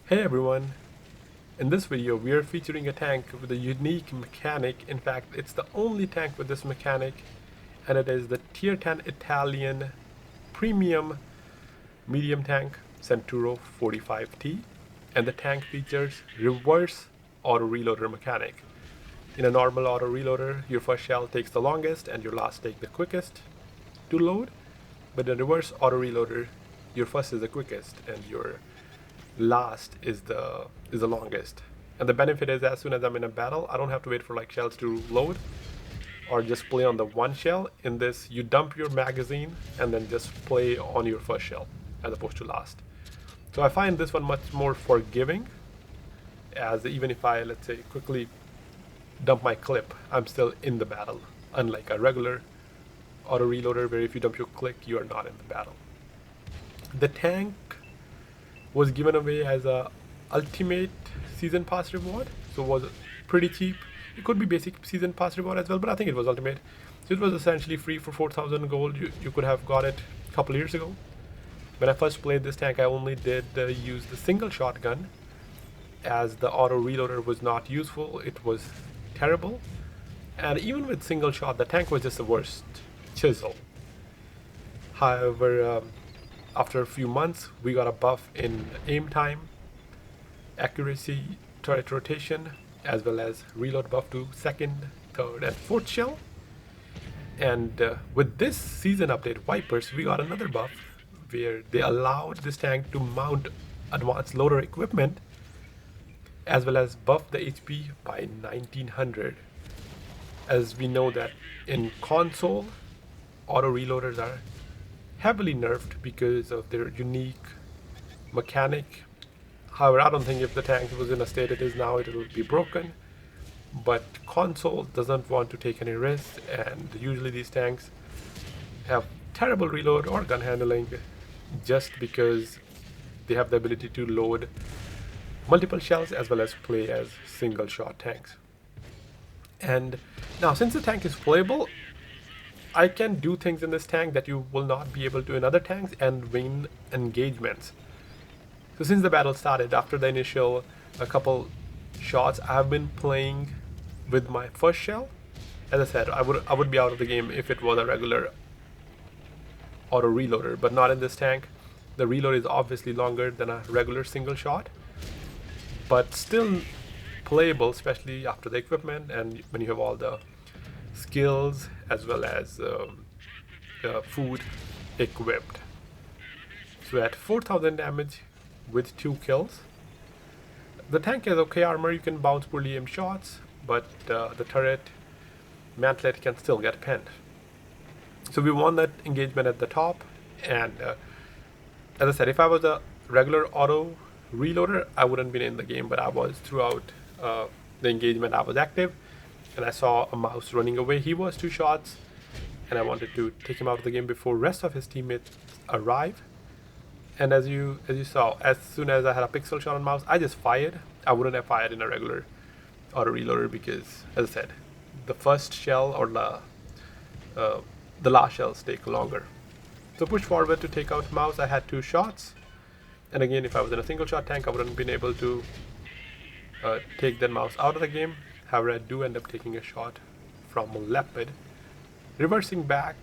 Hey everyone! In this video we are featuring a tank with a unique mechanic. In fact, it's the only tank with this mechanic, and it is the tier 10 Italian premium medium tank Centauro 45T, and the tank features reverse auto reloader mechanic. In a normal auto reloader, your first shell takes the longest and your last take the quickest to load, but in reverse auto reloader, your first is the quickest and your last is the longest. And the benefit is, as soon as I'm in a battle, I don't have to wait for like shells to load or just play on the one shell. In this, you dump your magazine and then just play on your first shell as opposed to last. So I find this one much more forgiving, as even if I, let's say, quickly dump my clip, I'm still in the battle, unlike a regular auto reloader where if you dump your clip, you are not in the battle. The tank was given away as a ultimate season pass reward, so it was pretty cheap. It could be basic season pass reward as well, but I think it was ultimate. So it was essentially free for 4,000 gold. You could have got it a couple years ago. When I first played this tank, I only did use the single shotgun, as the auto reloader was not useful. It was terrible, and even with single shot, the tank was just the worst chisel. However, after a few months, we got a buff in aim time, accuracy, turret rotation, as well as reload buff to second, third, and fourth shell. And with this season update, Vipers, we got another buff where they allowed this tank to mount advanced loader equipment, as well as buff the HP by 1900. As we know that in console, auto reloaders are heavily nerfed because of their unique mechanic. However, I don't think if the tank was in a state it is now, it will be broken. But console doesn't want to take any risks, and usually these tanks have terrible reload or gun handling just because they have the ability to load multiple shells as well as play as single shot tanks. And now, since the tank is playable, I can do things in this tank that you will not be able to in other tanks and win engagements. So since the battle started, after the initial a couple shots, I've been playing with my first shell. As I said, I would be out of the game if it was a regular auto reloader, but not in this tank. The reload is obviously longer than a regular single shot, but still playable, especially after the equipment and when you have all the skills as well as food equipped. So at 4,000 damage with 2 kills, the tank has okay armor. You can bounce poorly aimed shots, but the turret mantlet can still get pinned. So we won that engagement at the top, and as I said, if I was a regular auto reloader, I wouldn't been in the game, but I was throughout the engagement. I was active, and I saw a mouse running away. He was 2 shots, and I wanted to take him out of the game before rest of his teammates arrive. And as you saw, as soon as I had a pixel shot on mouse, I just fired. I wouldn't have fired in a regular auto reloader because, as I said, the first shell or the last shells take longer. So push forward to take out mouse. I had 2 shots, and again, if I was in a single shot tank, I wouldn't have been able to take that mouse out of the game. However, I do end up taking a shot from a leopard, reversing back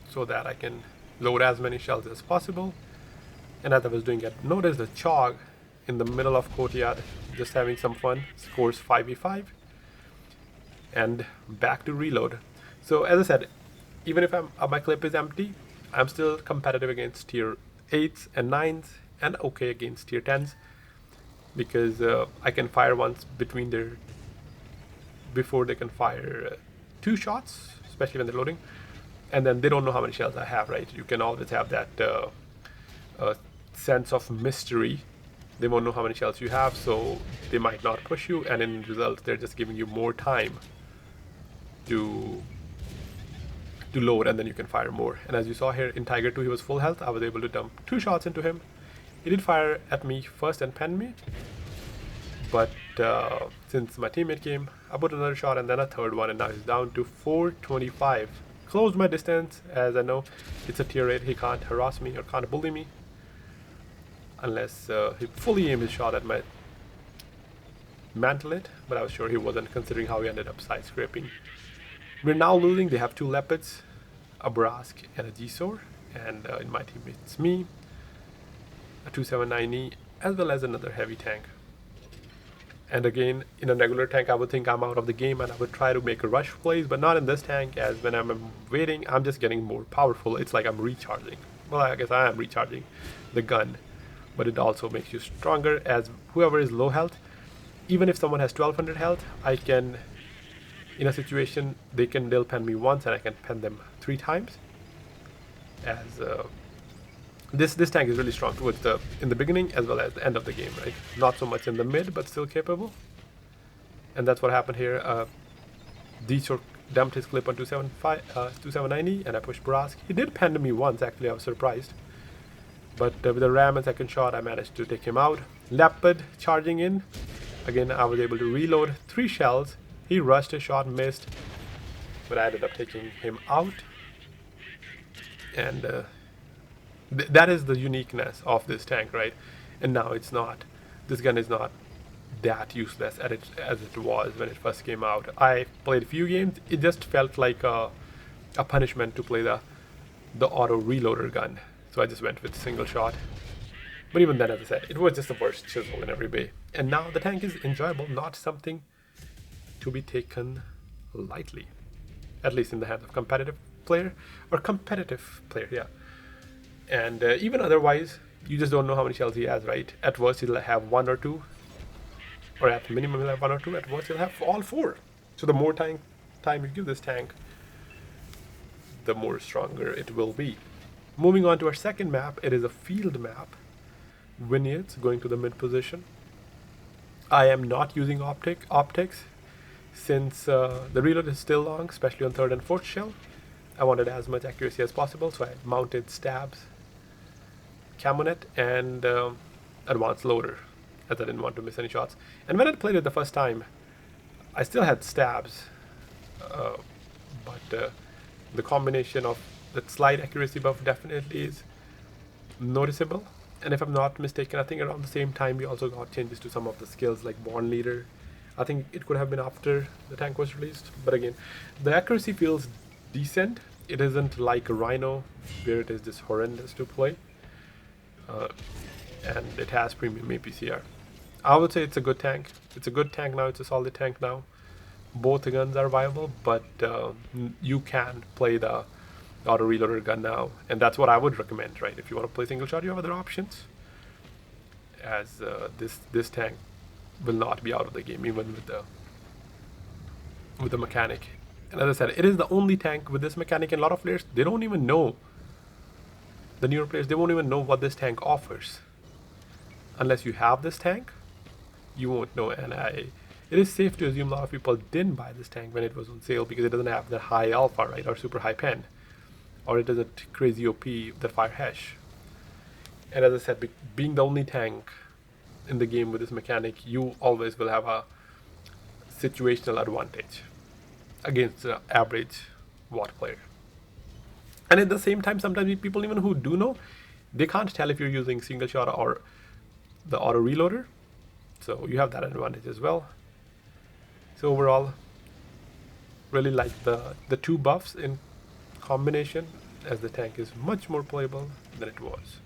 so that I can load as many shells as possible. And as I was doing it, notice the Chog in the middle of courtyard, just having some fun, scores 5v5, and back to reload. So as I said, even if my clip is empty, I'm still competitive against tier 8s and 9s, and okay against tier 10s, because I can fire once before they can fire 2 shots, especially when they're loading, and then they don't know how many shells I have, right? You can always have that sense of mystery. They won't know how many shells you have, so they might not push you, and in result, they're just giving you more time to load, and then you can fire more. And as you saw here in Tiger 2, he was full health. I was able to dump 2 shots into him. He did fire at me first and pen me, but since my teammate came, I put another shot and then a third one, and now he's down to 425. Closed my distance, as I know it's a tier 8, he can't harass me or can't bully me. unless he fully aimed his shot at my mantle, but I was sure he wasn't, considering how he ended up side scraping. We're now losing. They have 2 leopards, a Brask and a Gisor, and in my team it's me, a 279E, as well as another heavy tank. And again, in a regular tank I would think I'm out of the game and I would try to make a rush plays, but not in this tank, as when I'm waiting I'm just getting more powerful. It's like I'm recharging. Well, I guess I am recharging the gun, but it also makes you stronger, as whoever is low health, even if someone has 1200 health, I can, in a situation, they'll pen me once and I can pen them 3 times. As this tank is really strong towards in the beginning as well as the end of the game, right? Not so much in the mid, but still capable. And that's what happened here. Gisor dumped his clip on 279E, and I pushed Brask. He did pen me once, actually. I was surprised. But with a ram and second shot, I managed to take him out. Leopard charging in. Again, I was able to reload 3 shells. He rushed a shot, missed, but I ended up taking him out. And that is the uniqueness of this tank, right? And now it's not. This gun is not that useless as it was when it first came out. I played a few games. It just felt like a punishment to play the auto reloader gun. So I just went with single shot. But even then, as I said, it was just the worst chisel in every way. And now the tank is enjoyable, not something to be taken lightly. At least in the hands of competitive player, yeah. And even otherwise, you just don't know how many shells he has, right? At worst, he'll have 1 or 2. Or at minimum, he'll have 1 or 2. At worst, he'll have all 4. So the more time you give this tank, the more stronger it will be. Moving on to our second map, it is a field map. Vineyards, going to the mid position. I am not using optics since the reload is still long, especially on 3rd and 4th shell. I wanted as much accuracy as possible, so I mounted stabs, Camouflage, and advanced loader, as I didn't want to miss any shots. And when I played it the first time, I still had stabs, but the combination of that slight accuracy buff definitely is noticeable. And if I'm not mistaken, I think around the same time we also got changes to some of the skills like Born Leader. I think it could have been after the tank was released, but again, the accuracy feels decent. It isn't like a Rhino where it is just horrendous to play, and it has premium APCR. I would say it's a good tank. It's a good tank now. It's a solid tank now. Both guns are viable, but you can play the auto reloader gun now, and that's what I would recommend, right? If you want to play single shot, you have other options, as this tank will not be out of the game even with the mechanic. And as I said, it is the only tank with this mechanic, and a lot of players, they don't even know, the newer players, they won't even know what this tank offers. Unless you have this tank, you won't know. And it is safe to assume a lot of people didn't buy this tank when it was on sale because it doesn't have that high alpha, right, or super high pen, or it isn't crazy OP, the fire hash. And as I said, being the only tank in the game with this mechanic, you always will have a situational advantage against the average WOT player. And at the same time, sometimes people even who do know, they can't tell if you're using single shot or the auto reloader, so you have that advantage as well. So overall, really like the 2 buffs in combination, as the tank is much more playable than it was.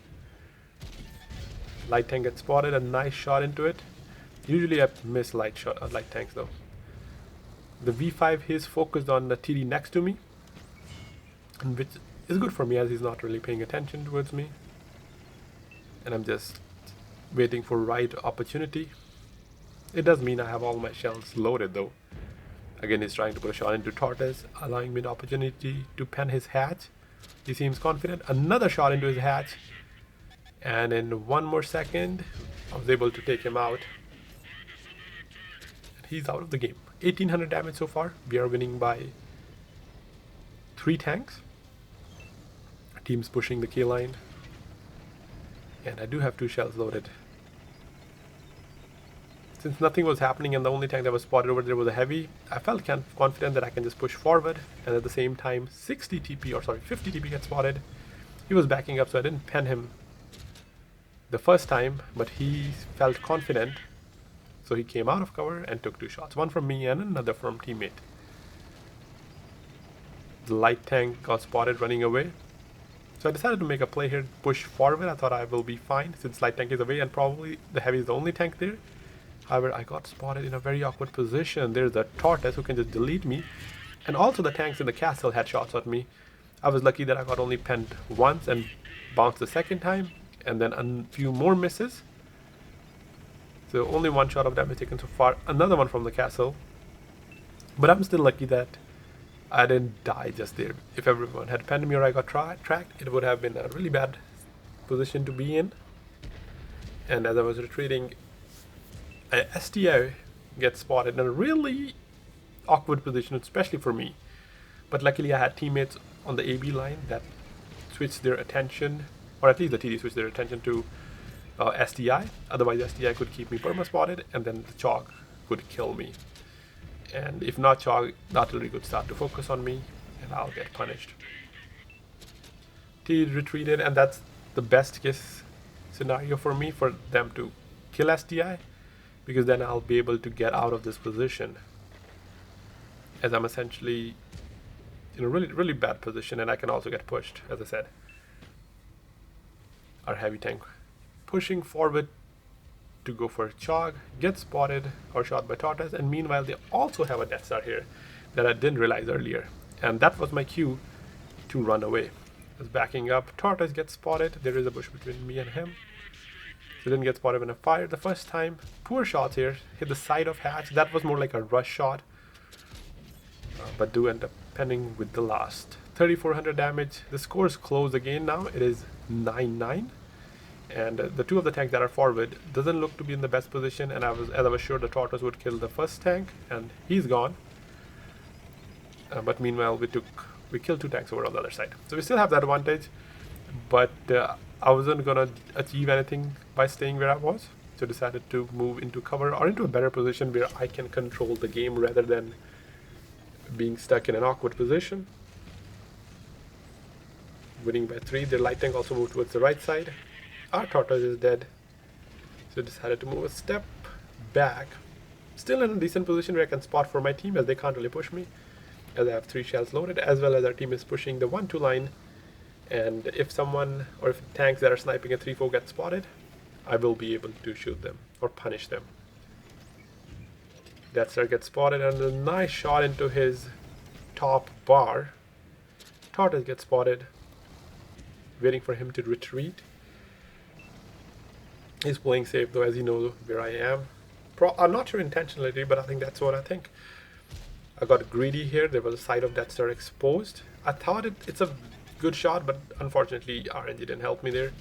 Light tank gets spotted, a nice shot into it. Usually I miss light tanks though. The V5, he's focused on the TD next to me, which is good for me as he's not really paying attention towards me. And I'm just waiting for right opportunity. It does mean I have all my shells loaded though. Again, he's trying to put a shot into Tortoise, allowing me an opportunity to pen his hatch. He seems confident. Another shot into his hatch. And in 1 more second, I was able to take him out. He's out of the game. 1800 damage so far. We are winning by 3 tanks. Our team's pushing the K line. And I do have 2 shells loaded. Since nothing was happening and the only tank that was spotted over there was a heavy, I felt confident that I can just push forward. And at the same time, 50 TP gets spotted. He was backing up, so I didn't pen him the first time, but he felt confident, so he came out of cover and took 2 shots, one from me and another from teammate. The light tank got spotted running away, so I decided to make a play here, push forward. I thought I will be fine since light tank is away and probably the heavy is the only tank there. However, I got spotted in a very awkward position. There's a tortoise who can just delete me, and also the tanks in the castle had shots at me. I was lucky that I got only penned once and bounced the second time, and then a few more misses. So only 1 shot of damage taken so far, another one from the castle. But I'm still lucky that I didn't die just there. If everyone had penned me or I got tracked, it would have been a really bad position to be in. And as I was retreating, a STI gets spotted in a really awkward position, especially for me. But luckily I had teammates on the AB line that switched their attention, or at least the TD switched their attention to STI. Otherwise STI could keep me perma-spotted, and then the chalk could kill me. And if not chalk, the artillery could start to focus on me, and I'll get punished. TD retreated, and that's the best case scenario for me, for them to kill STI, because then I'll be able to get out of this position, as I'm essentially in a really bad position, and I can also get pushed, as I said. Our heavy tank pushing forward to go for Chog, gets spotted or shot by Tortoise, and meanwhile they also have a Death Star here that I didn't realize earlier, and that was my cue to run away. I was backing up, Tortoise gets spotted, there is a bush between me and him. He didn't get spotted when I fired the first time. Poor shots here, hit the side of hatch. That was more like a rush shot, but do end up penning with the last. 3400 damage. The score is close again now. It is 9-9. And the 2 of the tanks that are forward doesn't look to be in the best position, and as I was sure the Tortoise would kill the first tank, and he's gone. But meanwhile we killed 2 tanks over on the other side. So we still have that advantage, but I wasn't gonna achieve anything by staying where I was, so decided to move into cover or into a better position where I can control the game rather than being stuck in an awkward position. Winning by 3. Their light tank also moved towards the right side. Our Tortoise is dead, so decided to move a step back. Still in a decent position where I can spot for my team, as they can't really push me, as I have 3 shells loaded, as well as our team is pushing the 1-2 line. And if someone, or if tanks that are sniping at 3-4 get spotted, I will be able to shoot them or punish them. Death Star gets spotted, and a nice shot into his top bar. Tortoise gets spotted, waiting for him to retreat. He's playing safe though, as he knows where I am. I'm not sure intentionally, but I think that's what I think. I got greedy here. There was a side of Death Star exposed. I thought it's a good shot, but unfortunately RNG didn't help me there.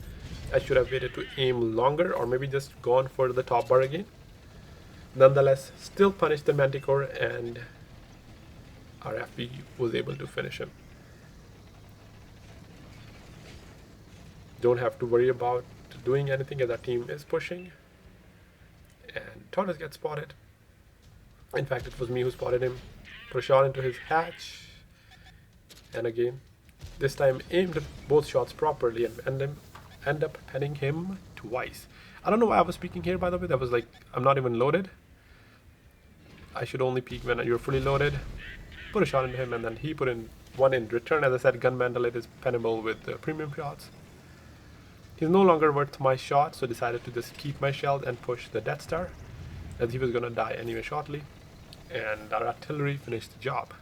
I should have waited to aim longer, or maybe just gone for the top bar again. Nonetheless, still punished the Manticore, and our FP was able to finish him. Don't have to worry about doing anything as our team is pushing. And Tortoise gets spotted. In fact, it was me who spotted him. Put a shot into his hatch, and again, this time aimed both shots properly and end up penning him twice. I don't know why I was peeking here, by the way. That was like, I'm not even loaded. I should only peek when you're fully loaded. Put a shot into him, and then he put in one in return. As I said, gun mandalate is pennable with premium shots. He's no longer worth my shot, so decided to just keep my shells and push the Death Star, as he was gonna die anyway shortly. And our artillery finished the job.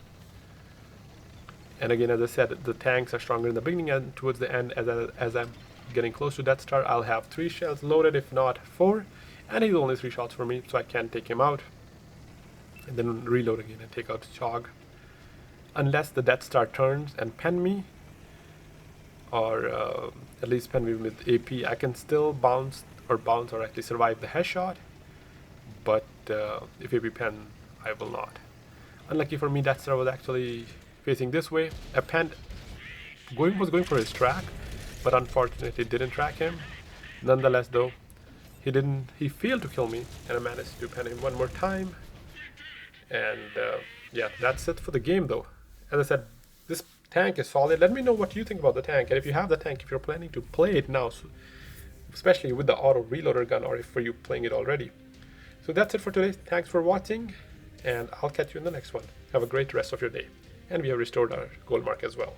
And again, as I said, the tanks are stronger in the beginning, and towards the end, as I'm getting close to Death Star, I'll have 3 shells loaded, if not 4. And he's only 3 shots for me, so I can't take him out. And then reload again and take out Chog. Unless the Death Star turns and pen me, or at least pen me with AP, I can still bounce or actually survive the headshot. But if AP pen, I will not. Unlucky for me, Death Star was actually facing this way. I penned, was going for his track, but unfortunately didn't track him. Nonetheless though, he failed to kill me, and I managed to pen him one more time. And yeah, that's it for the game though. As I said, this tank is solid. Let me know what you think about the tank, and if you have the tank, if you're planning to play it now, so especially with the auto reloader gun, or if for you playing it already. So that's it for today. Thanks for watching, and I'll catch you in the next one. Have a great rest of your day. And we have restored our gold mark as well.